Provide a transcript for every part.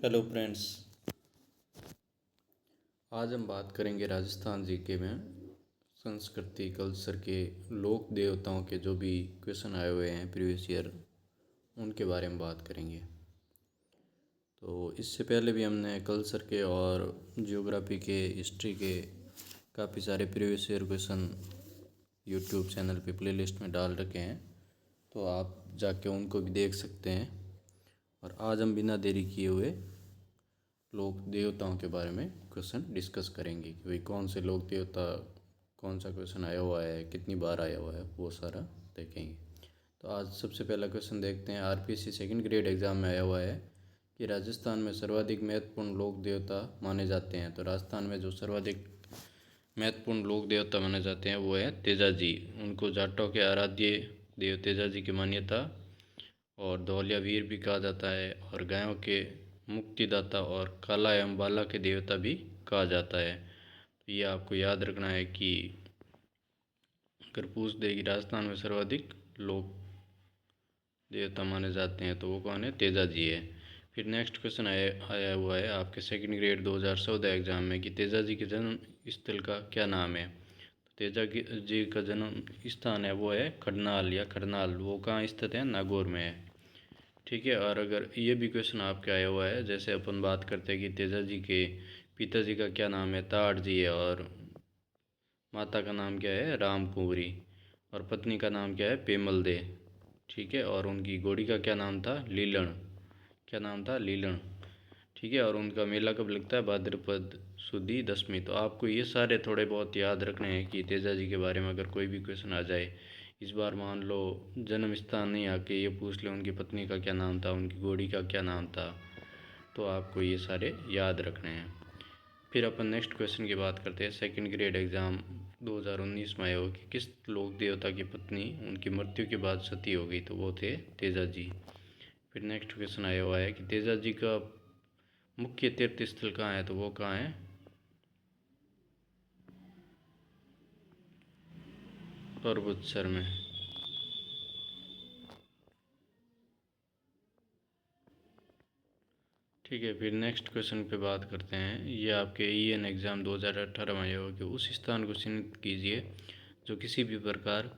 Hello friends. आज हम बात करेंगे राजस्थान जीके में संस्कृति कल्चर के लोक देवताओं के जो भी क्वेश्चन आए हुए हैं प्रीवियस ईयर, उनके बारे में बात करेंगे। तो इससे पहले भी हमने कल्चर के और जियोग्राफी के, हिस्ट्री के काफ़ी सारे previous year question YouTube channel पे प्लेलिस्ट में डाल रखे हैं, तो आप जाके उनको भी देख सकते हैं। और आज हम बिना देरी किए हुए लोक देवताओं के बारे में क्वेश्चन डिस्कस करेंगे कि भाई कौन से लोक देवता, कौन सा क्वेश्चन आया हुआ है, कितनी बार आया हुआ है, वो सारा देखेंगे। तो आज सबसे पहला क्वेश्चन देखते हैं। आरपीएससी सेकंड ग्रेड एग्जाम में आया हुआ है कि राजस्थान में सर्वाधिक महत्वपूर्ण लोक देवता माने जाते हैं। तो राजस्थान में जो सर्वाधिक महत्वपूर्ण लोक देवता माने जाते हैं वो है तेजाजी। उनको जाटों के आराध्य देव तेजाजी की मान्यता, और धौलिया वीर भी कहा जाता है, और गायों के मुक्तिदाता और काला एवं बाला के देवता भी कहा जाता है। तो ये आपको याद रखना है कि अगर पूछ दे कि राजस्थान में सर्वाधिक लोक देवता माने जाते हैं तो वो कौन है, तेजा जी है। फिर नेक्स्ट क्वेश्चन आया हुआ है आपके सेकंड ग्रेड 2014 एग्जाम में कि तेजा जी के जन्म स्थल का क्या नाम है। तो तेजा जी का जन्म स्थान है वो है खडनाल या खरनाल। वो कहाँ स्थित है, नागौर में है। ठीक है। और अगर ये भी क्वेश्चन आपके आया हुआ है, जैसे अपन बात करते हैं कि तेजा जी के पिताजी का क्या नाम है, ताड़ जी है, और माता का नाम क्या है, राम कुंवरी, और पत्नी का नाम क्या है, पेमल दे। ठीक है। और उनकी घोड़ी का क्या नाम था, लीलन। क्या नाम था, लीलन। ठीक है। और उनका मेला कब लगता है, भाद्रपद सुदी दशमी। तो आपको ये सारे थोड़े बहुत याद रखने हैं कि तेजा जी के बारे में अगर कोई भी क्वेश्चन आ जाए, इस बार मान लो जन्म स्थान नहीं आके ये पूछ ले उनकी पत्नी का क्या नाम था, उनकी घोड़ी का क्या नाम था, तो आपको ये सारे याद रखने हैं। फिर अपन नेक्स्ट क्वेश्चन की बात करते हैं। सेकंड ग्रेड एग्ज़ाम 2019 में आया हो कि किस लोक देवता की पत्नी उनकी मृत्यु के बाद सती हो गई, तो वो थे तेजा जी। फिर नेक्स्ट क्वेश्चन आया हुआ है कि तेजा जी का मुख्य तीर्थ स्थल कहाँ है, तो वो कहाँ है, पर्वतसर में। ठीक है। फिर नेक्स्ट क्वेश्चन पे बात करते हैं। ये आपके ईएन एग्ज़ाम 2018 में आया हो कि उस स्थान को चिन्हित कीजिए जो किसी भी प्रकार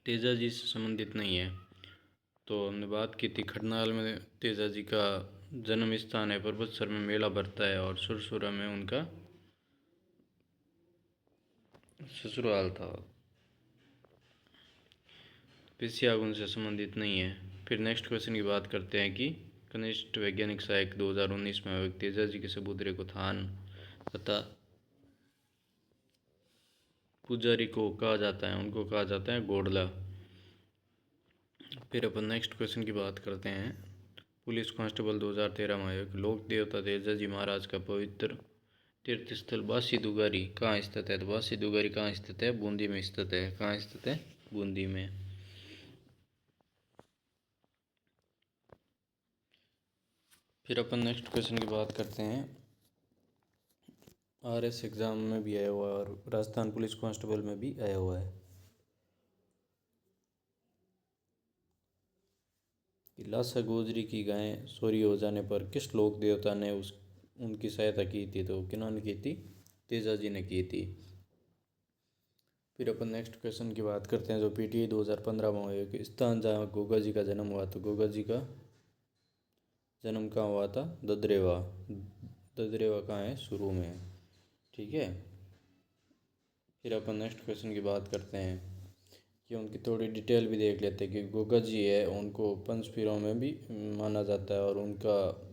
तेजा जी से संबंधित नहीं है। तो हमने बात की थी खरनाल में तेजा जी का जन्म स्थान है, पर्वतसर में मेला भरता है, और सुरसुरा में उनका ससुराल था। पिसियाग उनसे संबंधित नहीं है। फिर नेक्स्ट क्वेश्चन की बात करते हैं कि कनिष्ठ वैज्ञानिक सहायक 2019 में तेजा जी के सपूतरे को थान तथा पुजारी को कहा जाता है, उनको कहा जाता है गोडला। फिर अपन नेक्स्ट क्वेश्चन की बात करते हैं। पुलिस कांस्टेबल 2013 में आयोग लोक देवता तेजा जी महाराज का पवित्र तीर्थ स्थल बासी दुगारी कहाँ स्थित है। तो बासी दुगारी कहाँ स्थित है, बूंदी में स्थित है। कहाँ स्थित है, बूंदी में। फिर अपन नेक्स्ट क्वेश्चन की बात करते हैं। आरएस एग्ज़ाम में भी आया हुआ है और राजस्थान पुलिस कांस्टेबल में भी आया हुआ है कि लासा गोजरी की गायें सोरी हो जाने पर किस लोक देवता ने उनकी सहायता की थी। तो किन्होंने की थी, तेजा जी ने की थी। फिर अपन नेक्स्ट क्वेश्चन की बात करते हैं जो पीटीआई 2015 में हुए कि स्थान जहाँ गोगा जी का जन्म हुआ। तो गोगा जी का जन्म कहाँ हुआ था, ददरेवा। ददरेवा कहाँ है, शुरू में है। ठीक है। फिर अपन नेक्स्ट क्वेश्चन की बात करते हैं कि उनकी थोड़ी डिटेल भी देख लेते हैं कि गोगा जी है उनको पंचपीरों में भी माना जाता है, और उनका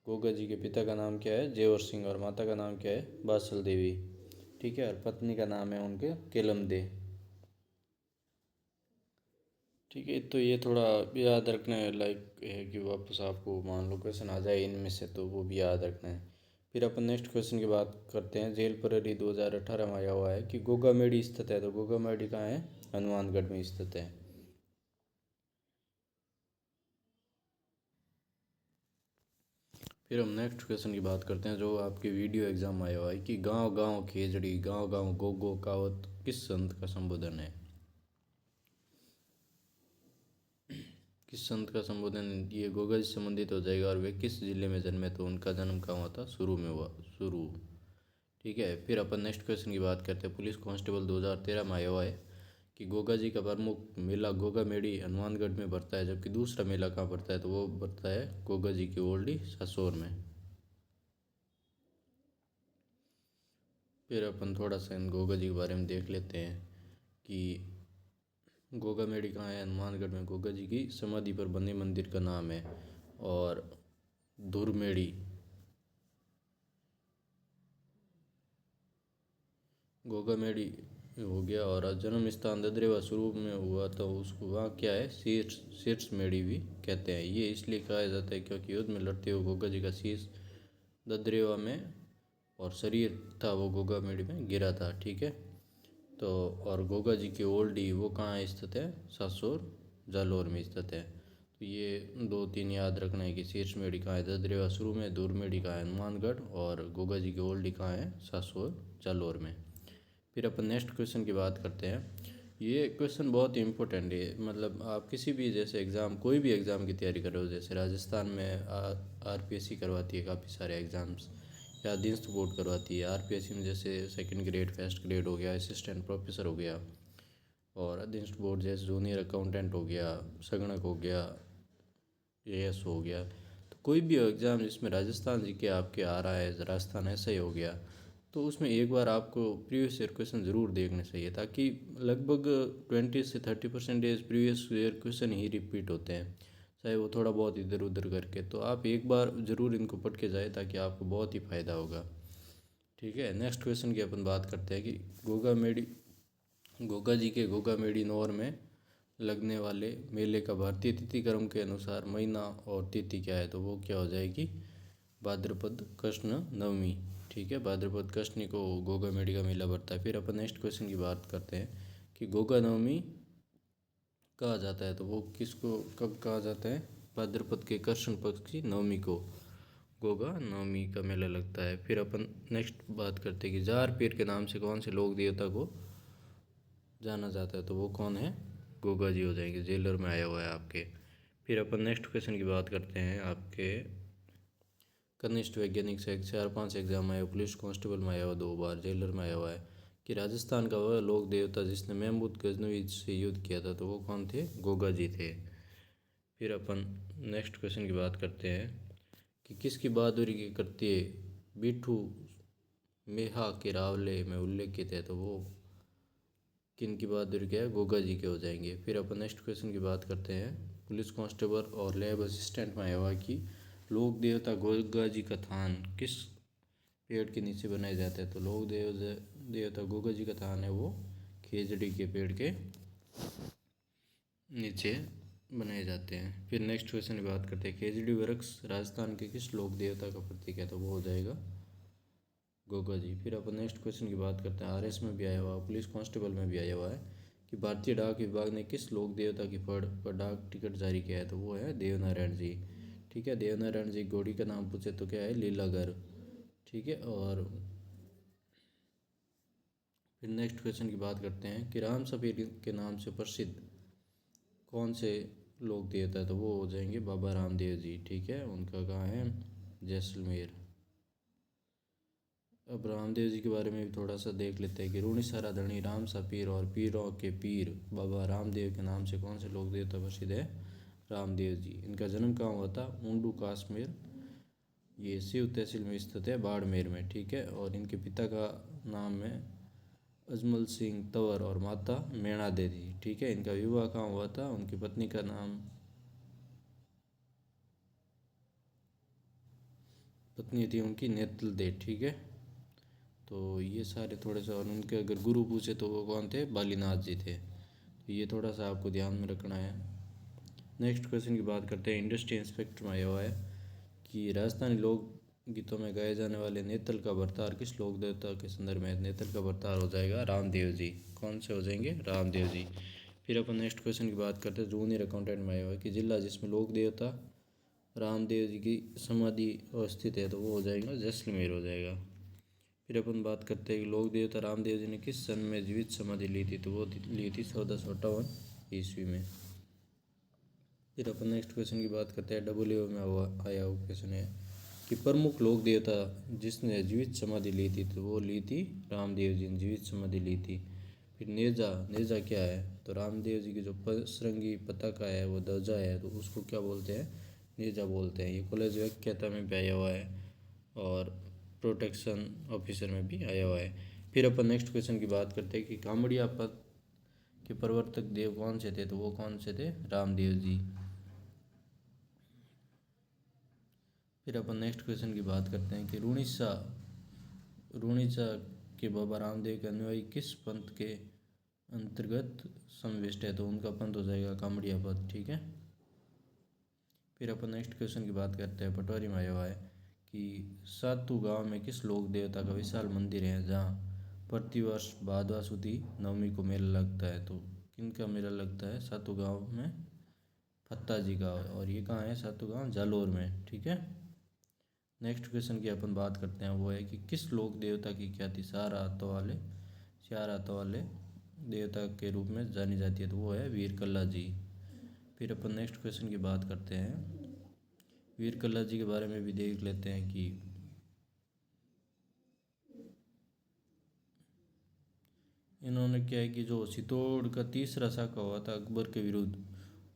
गोगा जी के पिता का नाम क्या है, जेवर सिंह, और माता का नाम क्या है, बासल देवी। ठीक है। और पत्नी का नाम है उनके केलम दे। ठीक है। तो ये थोड़ा याद रखने लायक है कि वापस आपको मान लो क्वेश्चन आ जाए इनमें से, तो वो भी याद रखना है। फिर अपन नेक्स्ट क्वेश्चन की बात करते हैं। जेल प्रहरी 2018 में आया हुआ है कि गोगामेडी स्थित है। तो गोगामेडी कहाँ है, हनुमानगढ़ में स्थित है। फिर हम नेक्स्ट क्वेश्चन की बात करते हैं जो आपके वीडियो एग्जाम आया हुआ है कि गांव गांव खेजड़ी गांव गांव गोगो कावत किस संत का संबोधन है। किस संत का संबोधन, ये गोगा जी से संबंधित हो जाएगा। और वे किस जिले में जन्मे, तो उनका जन्म कहाँ हुआ था, शुरू में हुआ, शुरू। ठीक है, फिर अपन नेक्स्ट क्वेश्चन की बात करते हैं। पुलिस कांस्टेबल 2013 में आया हुआ है कि गोगा जी का प्रमुख मेला गोगा मेड़ी हनुमानगढ़ में भरता है, जबकि दूसरा मेला कहाँ भरता है, तो वो भरता है गोगा जी की ओल्डी सासोर में। फिर अपन थोड़ा सा इन गोगा जी के बारे में देख लेते हैं कि गोगा मेड़ी कहाँ है, हनुमानगढ़ में। गोगा जी की समाधि पर बने मंदिर का नाम है। और धुरमेड़ी, गोगा मेड़ी हो गया। और जन्म स्थान ददरेवा शुरू में हुआ, तो उसको वहाँ क्या है, शीर्ष शीर्ष मेड़ी भी कहते हैं। ये इसलिए कहा जाता है क्योंकि युद्ध में लड़ते हुए गोगा जी का शीर्ष ददरेवा में और शरीर था वो गोगा मेड़ी में गिरा था। ठीक है, तो और गोगा जी की ओल्डी वो कहाँ स्थित है, सासोर जालौर में स्थित है। तो ये दो तीन याद रखना है कि शीर्ष मेड़ी कहाँ है, ददरेवा शुरू में, दूर मेड़ी कहाँ है, हनुमानगढ़, और गोगा जी की ओल्डी कहाँ है, सासोर जालौर में। फिर अपन नेक्स्ट क्वेश्चन की बात करते हैं। ये क्वेश्चन बहुत ही इंपॉर्टेंट है, मतलब आप किसी भी जैसे एग्ज़ाम, कोई भी एग्ज़ाम की तैयारी कर रहे हो, जैसे राजस्थान में आरपीएससी करवाती है काफ़ी सारे एग्ज़ाम्स, या अधीनस्थ बोर्ड करवाती है। आरपीएससी में जैसे सेकंड ग्रेड, फर्स्ट ग्रेड हो गया, असिस्टेंट प्रोफेसर हो गया, और अधीनस्थ बोर्ड जैसे जूनियर अकाउंटेंट हो गया, संगणक हो गया, एएस हो गया। तो कोई भी एग्ज़ाम जिसमें राजस्थान जीके आपके आ रहा है, राजस्थान ऐसा ही हो गया, तो उसमें एक बार आपको प्रीवियस ईयर क्वेश्चन ज़रूर देखने चाहिए, ताकि लगभग 20 से 30% प्रीवियस ईयर क्वेश्चन ही रिपीट होते हैं, चाहे वो थोड़ा बहुत इधर उधर करके। तो आप एक बार ज़रूर इनको पढ़ के जाए, ताकि आपको बहुत ही फ़ायदा होगा। ठीक है, नेक्स्ट क्वेश्चन की अपन बात करते हैं कि गोगा मेडी, गोगा जी के गोगा मेडी नौर में लगने वाले मेले का भारतीय तिथि क्रम के अनुसार महीना और तिथि क्या है, तो वो क्या हो जाएगी, भाद्रपद कृष्ण नवमी। ठीक है, भाद्रपद कृष्ण को गोगा मेडी का मेला भरता है। फिर अपन नेक्स्ट क्वेश्चन की बात करते हैं कि गोगा नवमी कहा जाता है, तो वो किसको कब कहा जाता है, भाद्रपद के कृष्ण पक्ष की नवमी को गोगा नवमी का मेला लगता है। फिर अपन नेक्स्ट बात करते हैं कि जार पीर के नाम से कौन से लोक देवता को जाना जाता है, तो वो कौन है, गोगा जी हो जाएंगे, जेलर में आया हुआ है आपके। फिर अपन नेक्स्ट क्वेश्चन की बात करते हैं। आपके कनिष्ठ वैज्ञानिक से 4-5 एग्जाम आया, पुलिस कांस्टेबल में आया हुआ 2 बार, जेलर में आया हुआ है कि राजस्थान का वह लोक देवता जिसने महमूद गजनवी से युद्ध किया था, तो वो कौन थे, गोगा जी थे। फिर अपन नेक्स्ट क्वेश्चन की बात करते हैं कि किसकी बहादुरी की करती है बिठू मेहा के रावले में उल्लेखित है, तो वो किन की बहादुरी क्या है, गोगा जी के हो जाएंगे। फिर अपन नेक्स्ट क्वेश्चन की बात करते हैं। पुलिस कांस्टेबल और लैब असिस्टेंट में आया हुआ कि लोक देवता गोगा जी का थान किस पेड़ के नीचे बनाया जाता है, तो लोक देवता गोगा जी का थान है वो खेजड़ी के पेड़ के नीचे बनाए जाते हैं। फिर नेक्स्ट क्वेश्चन की बात करते हैं। खेजड़ी वृक्ष राजस्थान के किस लोक देवता का प्रतीक है, तो वो हो जाएगा गोगा जी। फिर अपन नेक्स्ट क्वेश्चन की बात करते हैं। आरएस में भी आया हुआ, पुलिस कांस्टेबल में भी आया हुआ है कि भारतीय डाक विभाग ने किस लोक देवता की फड़ पर डाक टिकट जारी किया है, तो वो है देवनारायण जी। ठीक है, देवनारायण जी घोड़ी का नाम पूछे तो क्या है, लीलागर। ठीक है, और फिर नेक्स्ट क्वेश्चन की बात करते हैं कि राम सफीर के नाम से प्रसिद्ध कौन से लोक देवता है, तो वो हो जाएंगे बाबा रामदेव जी। ठीक है, उनका कहाँ है, जैसलमेर। अब रामदेव जी के बारे में भी थोड़ा सा देख लेते हैं कि रूणी सारा धनी राम सा पीर और पीरों के पीर बाबा रामदेव के नाम से कौन से लोक देवता प्रसिद्ध है, रामदेव जी। इनका जन्म कहाँ हुआ था, ऊंडू कश्मीर, ये शिव तहसील में स्थित है, बाड़मेर में। ठीक है, और इनके पिता का नाम है अजमल सिंह तंवर और माता मैणा देवी। ठीक है, इनका विवाह कहाँ हुआ था, उनकी पत्नी का नाम, पत्नी थी उनकी नेतल दे। ठीक है, तो ये सारे थोड़े से, और उनके अगर गुरु पूछे तो वो कौन थे, बालीनाथ जी थे। तो ये थोड़ा सा आपको ध्यान में रखना है। नेक्स्ट क्वेश्चन की बात करते हैं। इंडस्ट्री इंस्पेक्टर में आया हुआ है कि राजस्थानी लोक गीतों में गाए जाने वाले नेतल का भरतार किस लोक देवता के संदर्भ में है, नेतल का भरतार हो जाएगा रामदेव जी। कौन से हो जाएंगे, रामदेव जी। फिर अपन नेक्स्ट क्वेश्चन की बात करते हैं। जूनियर अकाउंटेंट में आया हुआ है कि जिला जिसमें लोक देवता रामदेव जी की समाधि अवस्थित है, तो वो हो जाएगा जैसलमेर हो जाएगा। फिर अपन बात करते हैं कि लोक देवता रामदेव जी ने किस सन में जीवित समाधि ली थी, तो वो ली थी 1458 ईस्वी में। फिर अपन नेक्स्ट क्वेश्चन की बात करते हैं। डब्ल्यू में आया हुआ क्वेश्चन है कि प्रमुख लोक देवता जिसने जीवित समाधि ली थी, तो वो ली थी रामदेव जी ने जीवित समाधि ली थी। फिर नेजा, नेजा क्या है, तो रामदेव जी की जो सरंगी पताका है वो ध्वजा है, तो उसको क्या बोलते हैं, नेजा बोलते हैं। ये कॉलेज व्याख्याता में भी आया हुआ है और प्रोटेक्शन ऑफिसर में भी आया हुआ है। फिर अपन नेक्स्ट क्वेश्चन की बात करते हैं कि कामड़िया पद के प्रवर्तक देव कौन से थे, तो वो कौन से थे, रामदेव जी। फिर अपन नेक्स्ट क्वेश्चन की बात करते हैं कि रुणिसा के बाबा रामदेव के अनुयायी किस पंथ के अंतर्गत समाविष्ट है, तो उनका पंथ हो जाएगा कामड़िया पद। ठीक है। फिर अपन नेक्स्ट क्वेश्चन की बात करते हैं। पटवारी में आया हुआ है कि सातू गांव में किस लोक देवता का विशाल मंदिर है जहाँ प्रतिवर्ष भादवा सुदी नवमी को मेला लगता है, तो किनका मेला लगता है, सातू गांव में फत्ता जी का, और ये कहाँ है, सातू गांव जालोर में। ठीक है। नेक्स्ट क्वेश्चन की अपन बात करते हैं, वो है कि किस लोक देवता की ख्याति चार हाथों वाले देवता के रूप में जानी जाती है, तो वो है वीरकल्ला जी। फिर अपन नेक्स्ट क्वेश्चन की बात करते हैं। वीरकल्ला जी के बारे में भी देख लेते हैं कि इन्होंने क्या है कि जो चित्तौड़ का तीसरा शाखा हुआ था अकबर के विरुद्ध,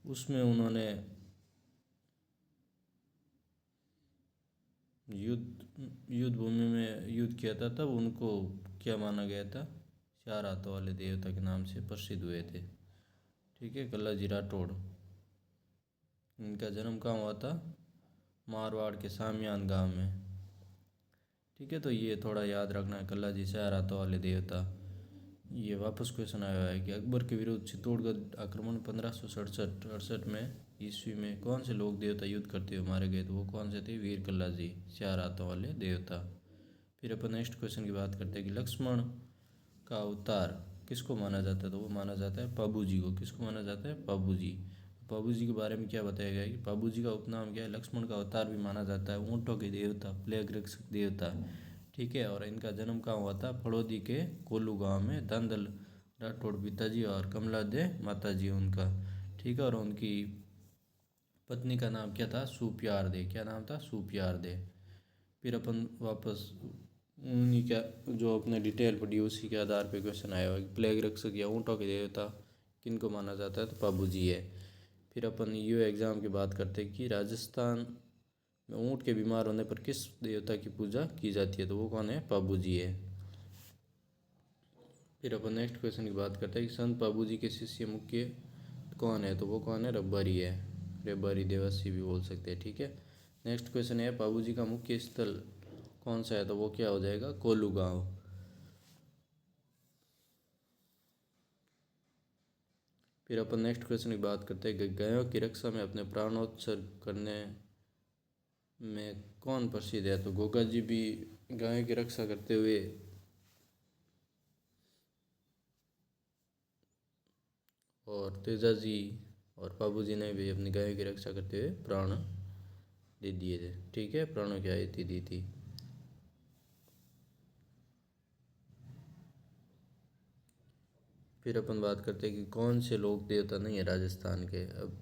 उसमें उन्होंने युद्ध भूमि में युद्ध किया था, तब उनको क्या माना गया था, चार हाथों वाले देवता के नाम से प्रसिद्ध हुए थे। ठीक है। कल्ला जी राठौड़, इनका जन्म कहाँ हुआ था, मारवाड़ के सामियान गांव में। ठीक है। तो ये थोड़ा याद रखना है, कल्ला जी चार हाथों वाले देवता। ये वापस क्वेश्चन आया है कि अकबर के विरुद्ध चित्तौड़गढ़ आक्रमण 1567 में ईस्वी में कौन से लोक देवता युद्ध करते हुए मारे गए, तो वो कौन से थे, वीरकल्ला जी, चार हाथों वाले देवता। फिर अपन नेक्स्ट क्वेश्चन की बात करते हैं कि लक्ष्मण का अवतार किसको माना जाता है, तो वो माना जाता है पाबू जी को। किसको माना जाता है, पाबू जी। पाबू जी के बारे में क्या बताया गया है कि पाबू जी का उपनाम क्या है, लक्ष्मण का अवतार भी माना जाता है, ऊँटों के देवता, प्लेग रक्षक देवता। ठीक है। और इनका जन्म कहाँ हुआ था, फड़ौदी के कोल्लू गांव में। दांदल राठौड़ पिताजी और कमला दे माता जी उनका। ठीक है। और उनकी पत्नी का नाम क्या था, सुप्यार दे। क्या नाम था, सुप्यार दे। फिर अपन वापस उन्हीं का जो अपने डिटेल पढ़ी उसी के आधार पे क्वेश्चन आया हुआ है। प्लेग रक्षक या ऊँटों के देवता किनको माना जाता है, तो पाबू जी है। फिर अपन यू एग्ज़ाम की बात करते हैं कि राजस्थान में ऊँट के बीमार होने पर किस देवता की पूजा की जाती है, तो वो कौन है, पाबू जी है। फिर अपन नेक्स्ट क्वेश्चन की बात करते हैं कि संत पाबू जी के शिष्य मुख्य कौन है, तो वो कौन है, रब्बारी है। रब्बारी देवासी भी बोल सकते हैं। ठीक है। नेक्स्ट क्वेश्चन है पाबू जी का मुख्य स्थल कौन सा है, तो वो क्या हो जाएगा, कोल्लू गांव। फिर अपन नेक्स्ट क्वेश्चन की बात करते हैं कि गायों की रक्षा में अपने प्राणोत्सर्ग करने में कौन प्रसिद्ध है, तो गोगा जी भी गायों की रक्षा करते हुए और तेजा जी और पाबू जी ने भी अपनी गायों की रक्षा करते हुए प्राण दे दिए थे। ठीक है। प्राणों की आहुति दी थी। फिर अपन बात करते हैं कि कौन से लोक देवता नहीं है राजस्थान के। अब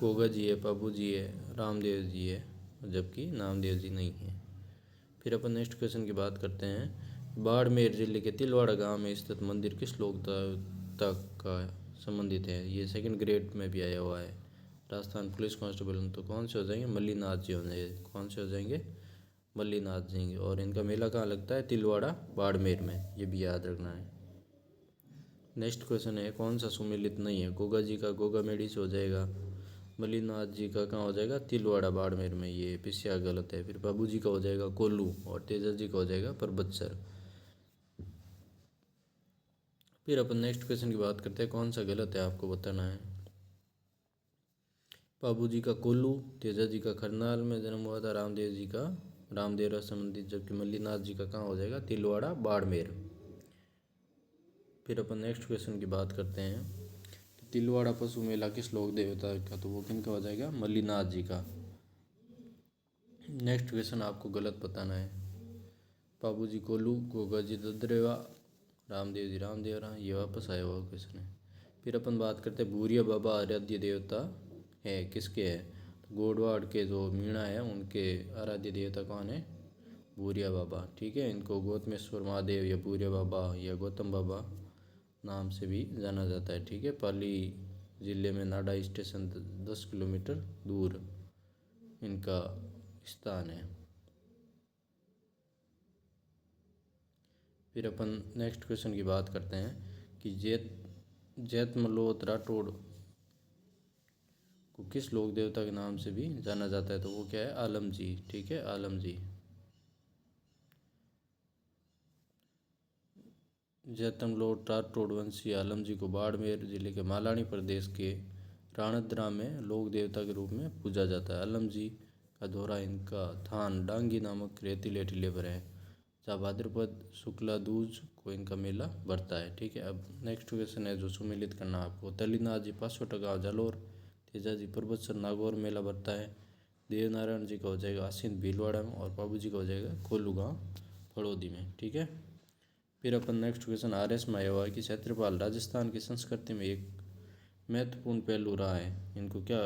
गोगा जी है, पाबू जी है, रामदेव जी है, जबकि नामदेव जी नहीं है। फिर अपन नेक्स्ट क्वेश्चन की बात करते हैं। बाड़मेर जिले के तिलवाड़ा गांव में स्थित मंदिर किस लोक देवता का संबंधित है, ये सेकंड ग्रेड में भी आया हुआ है। राजस्थान पुलिस कांस्टेबल, तो कौन से हो जाएंगे, मल्लीनाथ जी हो जाएंगे। कौन से हो जाएंगे, मल्लीनाथ जी। और इनका मेला कहाँ लगता है, तिलवाड़ा बाड़मेर में, ये भी याद रखना है। नेक्स्ट क्वेश्चन है कौन सा सुमेलित नहीं है, गोगा जी का गोगा मेडी से हो जाएगा, मल्लीनाथ जी का कहाँ हो जाएगा, तिलवाड़ा बाड़मेर में, ये पिछया गलत है। फिर बाबू जी का हो जाएगा कोल्लू और तेजा जी का हो जाएगा परबतसर। फिर अपन नेक्स्ट क्वेश्चन की बात करते हैं, कौन सा गलत है आपको बताना है। बाबू जी का कोल्लू, तेजा जी का करनाल में जन्म हुआ था, रामदेव जी का रामदेवरा संबंधित, जबकि मल्लीनाथ जी का कहाँ हो जाएगा, तिलवाड़ा बाड़मेर। फिर अपन नेक्स्ट क्वेश्चन की बात करते हैं कि तिलवाड़ा पशु मेला किस लोक देवता का, तो वो किन का हो जाएगा, मल्लीनाथ जी का। नेक्स्ट क्वेश्चन आपको गलत बताना है। बाबू जी कोल्लू, गोगा जी ददरेवा, रामदेव जी रामदेवरा, ये वापस आया हुआ क्वेश्चन है। फिर अपन बात करते हैं भूरिया बाबा आराध्य देवता है, किसके है? तो गोडवाड़ के जो मीणा है उनके आराध्य देवता कौन है? भूरिया बाबा। ठीक है, इनको गौतमेश्वर महादेव या भूरिया बाबा या गौतम बाबा नाम से भी जाना जाता है। ठीक है, पाली ज़िले में नाडा स्टेशन 10 किलोमीटर दूर इनका स्थान है। फिर अपन नेक्स्ट क्वेश्चन की बात करते हैं कि जैतमलोत राठौड़ को किस लोक देवता के नाम से भी जाना जाता है? तो वो क्या है? आलम जी। ठीक है, आलम जी। जैतमलोट राठौड़ वंशी आलम जी को बाड़मेर जिले के मालानी प्रदेश के राणतद्रा में लोक देवता के रूप में पूजा जाता है। आलम जी का दौरा इनका थान डांगी नामक रेतीले टीले पर है, जहाँ भाद्रपद शुक्ला दूज को इनका मेला बढ़ता है। ठीक है, अब नेक्स्ट क्वेश्चन है जो सुमेलित करना आपको। तलीनाथ जी पासोटा गाँव जालोर, तेजा जी पर्वतसर नागौर मेला बढ़ता है। देवनारायण जी का हो जाएगा आसीन भीलवाड़ा में, और बाबू जी का हो जाएगा कोल्लू गाँव फड़ौदी में। ठीक है, फिर अपन नेक्स्ट क्वेश्चन आर एस में आया हुआ है कि क्षेत्रपाल राजस्थान की संस्कृति में एक महत्वपूर्ण पहलू रहा है। इनको क्या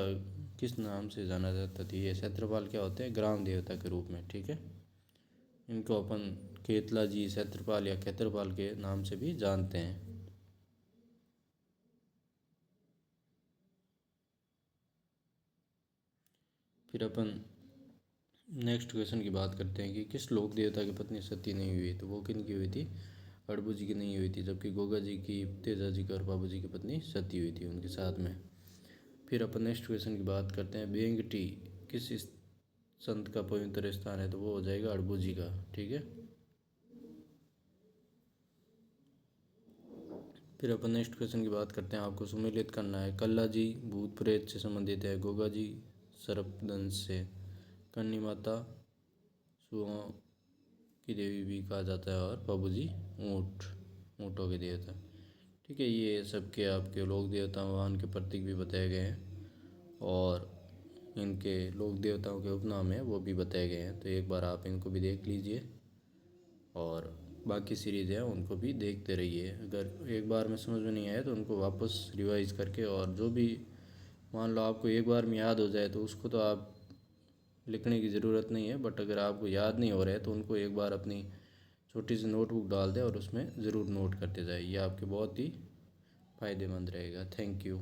किस नाम से जाना जाता था? ये क्षेत्रपाल क्या होते हैं? ग्राम देवता के रूप में। ठीक है, इनको अपन केतला जी, क्षेत्रपाल या क्षेत्रपाल के नाम से भी जानते हैं। फिर अपन नेक्स्ट क्वेश्चन की बात करते हैं कि किस लोक देवता की पत्नी सती नहीं हुई? तो वो किन की हुई थी? अड़बू जी की नहीं हुई थी, जबकि गोगा जी की, तेजा जी की और बाबू जी की पत्नी सती हुई थी उनके साथ में। फिर अपन नेक्स्ट क्वेश्चन की बात करते हैं, बेंगटी किस संत का पवित्र स्थान है? तो वो हो जाएगा अड़बू जी का। ठीक है, फिर अपन नेक्स्ट क्वेश्चन की बात करते हैं, आपको सुमेलित करना है। कल्ला जी भूत प्रेत से संबंधित है, गोगा जी सर्पदंश से, कन्नी माता सुओं की देवी भी कहा जाता है, और बाबू जी ऊँटों के देवता। ठीक है, ये सबके आपके लोक देवता वाहन के प्रतीक भी बताए गए हैं, और इनके लोक देवताओं के उपनाम हैं वो भी बताए गए हैं। तो एक बार आप इनको भी देख लीजिए, और बाकी सीरीज़ है उनको भी देखते रहिए। अगर एक बार में समझ में नहीं आए तो उनको वापस रिवाइज करके, और जो भी मान लो आपको एक बार में याद हो जाए तो उसको तो आप लिखने की ज़रूरत नहीं है, बट अगर आपको याद नहीं हो रहा है तो उनको एक बार अपनी छोटी सी नोटबुक डाल दें और उसमें ज़रूर नोट करते जाए। ये आपके बहुत ही फ़ायदेमंद रहेगा। Thank you.